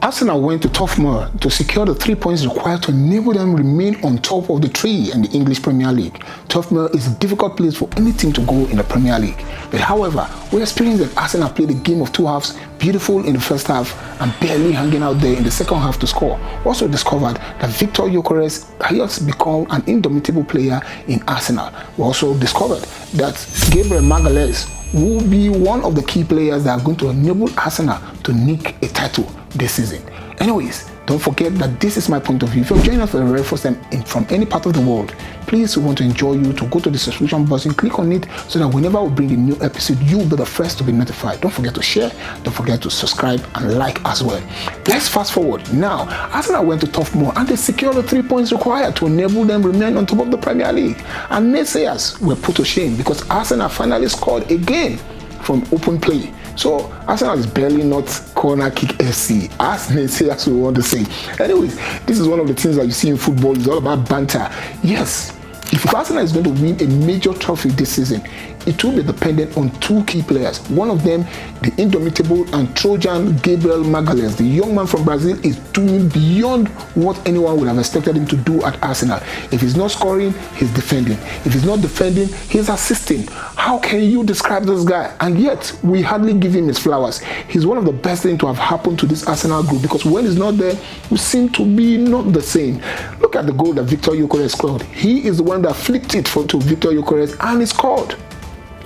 Arsenal went to Toughmore to secure the 3 points required to enable them remain on top of the tree in the English Premier League. Toughmore is a difficult place for any team to go in the Premier League. But however, we experienced that Arsenal played a game of two halves, beautiful in the first half and barely hanging out there in the second half to score. We also discovered that Victor Gyökeres has become an indomitable player in Arsenal. We also discovered that Gabriel Magalhaes will be one of the key players that are going to enable Arsenal to nick a title this season. Anyways, don't forget that this is my point of view. If you're joining us for the very first time from any part of the world, please, we want to enjoy you to go to the subscription button, click on it so that whenever we bring a new episode, you'll be the first to be notified. Don't forget to share, don't forget to subscribe and like as well. Let's fast forward. Now, Arsenal went to Toughmore and they secured the 3 points required to enable them remain on top of the Premier League. And naysayers were put to shame because Arsenal finally scored again from open play. So Arsenal is barely not corner kick FC, as naysayers will want to say. Anyways, this is one of the things that you see in football. It's all about banter. Yes, if Arsenal is going to win a major trophy this season, it will be dependent on two key players. One of them, the indomitable and Trojan Gabriel Magalhaes. The young man from Brazil is doing beyond what anyone would have expected him to do at Arsenal. If he's not scoring, he's defending. If he's not defending, he's assisting. How can you describe this guy? And yet, we hardly give him his flowers. He's one of the best things to have happened to this Arsenal group because when he's not there, we seem to be not the same. Look at the goal that Victor Gyökeres scored. He is the one that flicked it to Victor Gyökeres and he scored.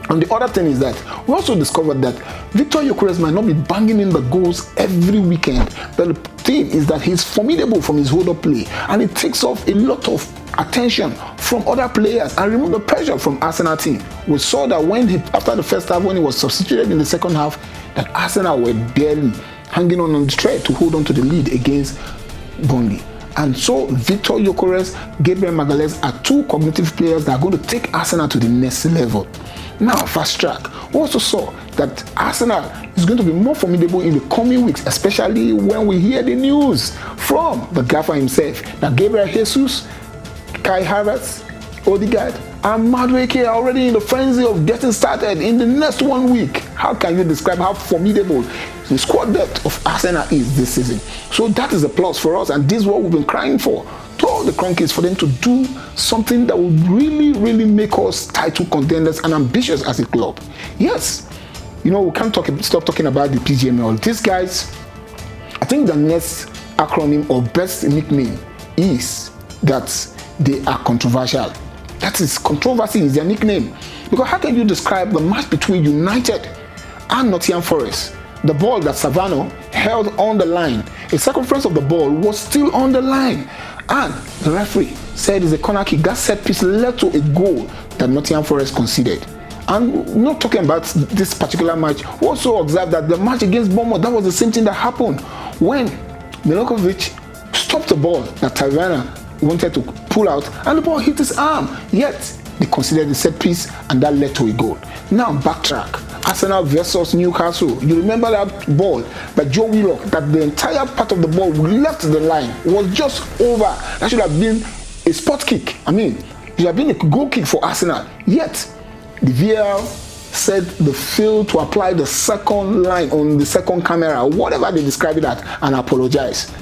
And the other thing is that we also discovered that Victor Gyökeres might not be banging in the goals every weekend, but the thing is that he's formidable from his hold-up play and it takes off a lot of attention from other players and remove the pressure from Arsenal team. We saw that after the first half, when he was substituted in the second half, that Arsenal were barely hanging on the thread to hold on to the lead against Burnley. And so Victor Gyökeres, Gabriel Magalhaes are two cognitive players that are going to take Arsenal to the next level. Now, fast track. We also saw that Arsenal is going to be more formidable in the coming weeks, especially when we hear the news from the gaffer himself that Gabriel Jesus, Kai Havertz, Odegaard, and Madueke are already in the frenzy of getting started in the next 1 week. How can you describe how formidable the squad depth of Arsenal is this season? So that is a plus for us, and this is what we've been crying for. To all the Cronkies, for them to do something that will really make us title contenders and ambitious as a club. Yes, you know, we can't stop talking about the PGMOL. These guys, I think the next acronym or best nickname is that they are controversial. That is, controversy is their nickname. Because how can you describe the match between United and Nottingham Forest? The ball that Savano held on the line, a circumference of the ball was still on the line. And the referee said it's a corner kick. That set piece led to a goal that Nottingham Forest conceded. And not talking about this particular match, we also observed that the match against Bournemouth, that was the same thing that happened when Milokovic stopped the ball that Taverna wanted to pull out and the ball hit his arm. Yet they considered the set piece and that led to a goal. Now backtrack. Arsenal versus Newcastle. You remember that ball by Joe Willock, that the entire part of the ball left the line was just over. That should have been a spot kick. I mean, it should have been a goal kick for Arsenal. Yet the VAR said they failed to apply the second line on the second camera, whatever they describe it as, and apologize.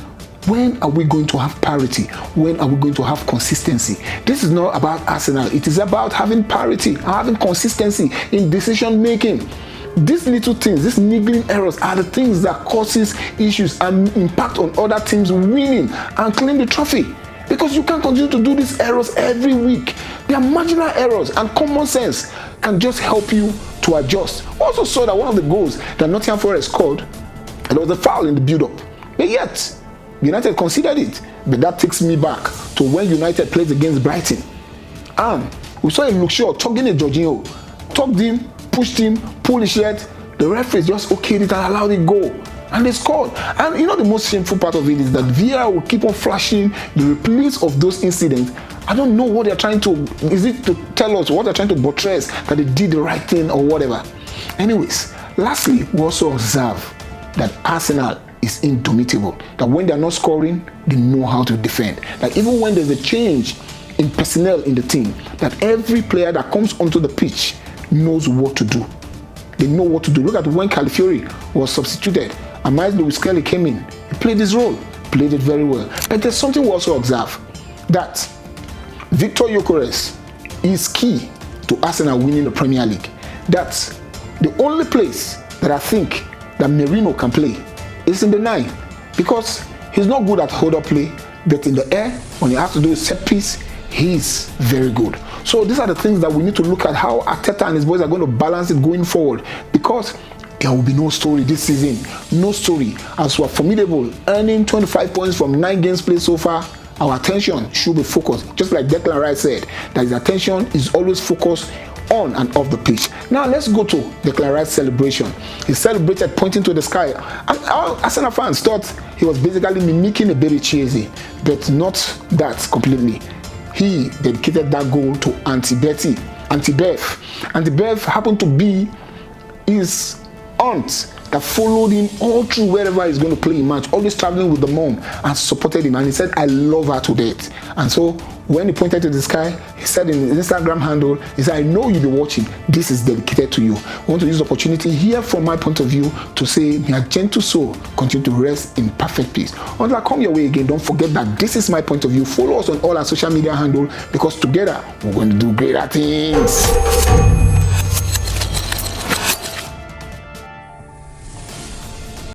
When are we going to have parity? When are we going to have consistency? This is not about Arsenal. It is about having parity, having consistency in decision making. These little things, these niggling errors are the things that causes issues and impact on other teams winning and claim the trophy. Because you can't continue to do these errors every week. They are marginal errors, and common sense can just help you to adjust. Also saw that one of the goals that Nottingham Forest scored, there was a foul in the build-up. But yet, United considered it. But that takes me back to when United played against Brighton. And we saw a Luke Shaw tugging a Jorginho. Tugged him, pushed him, pulled his shirt. The referee just okayed it and allowed it go. And they scored. And you know the most shameful part of it is that VAR will keep on flashing the replays of those incidents. I don't know what they're trying to, is it to tell us what they're trying to buttress that they did the right thing or whatever. Anyways, lastly, we also observe that Arsenal is indomitable. That when they're not scoring, they know how to defend. That even when there's a change in personnel in the team, that every player that comes onto the pitch knows what to do. They know what to do. Look at when Calafiori was substituted and Miles Lewis Kelly came in. He played his role, played it very well. But there's something we also observe, that Victor Gyökeres is key to Arsenal winning the Premier League. That's the only place that I think that Merino can play is in the 9, because he's not good at hold-up play, but in the air, when he has to do a set piece, he's very good. So these are the things that we need to look at, how Arteta and his boys are going to balance it going forward, because there will be no story this season. No story. As we're formidable, earning 25 points from 9 games played so far, our attention should be focused. Just like Declan Rice said, that his attention is always focused on and off the pitch. Now let's go to Declan Rice's celebration. He celebrated pointing to the sky. And our Arsenal fans thought he was basically mimicking a baby Chelsea, but not that completely. He dedicated that goal to Auntie Bev. Auntie Bev happened to be his aunt that followed him all through wherever he's going to play a match, always traveling with the mom, and supported him. And he said, I love her to death. And so when he pointed to the sky, he said in his Instagram handle, he said, I know you'll be watching. This is dedicated to you. I want to use the opportunity here from my point of view to say, may a gentle soul continue to rest in perfect peace. Until I come your way again, don't forget that this is my point of view. Follow us on all our social media handles, because together we're going to do greater things.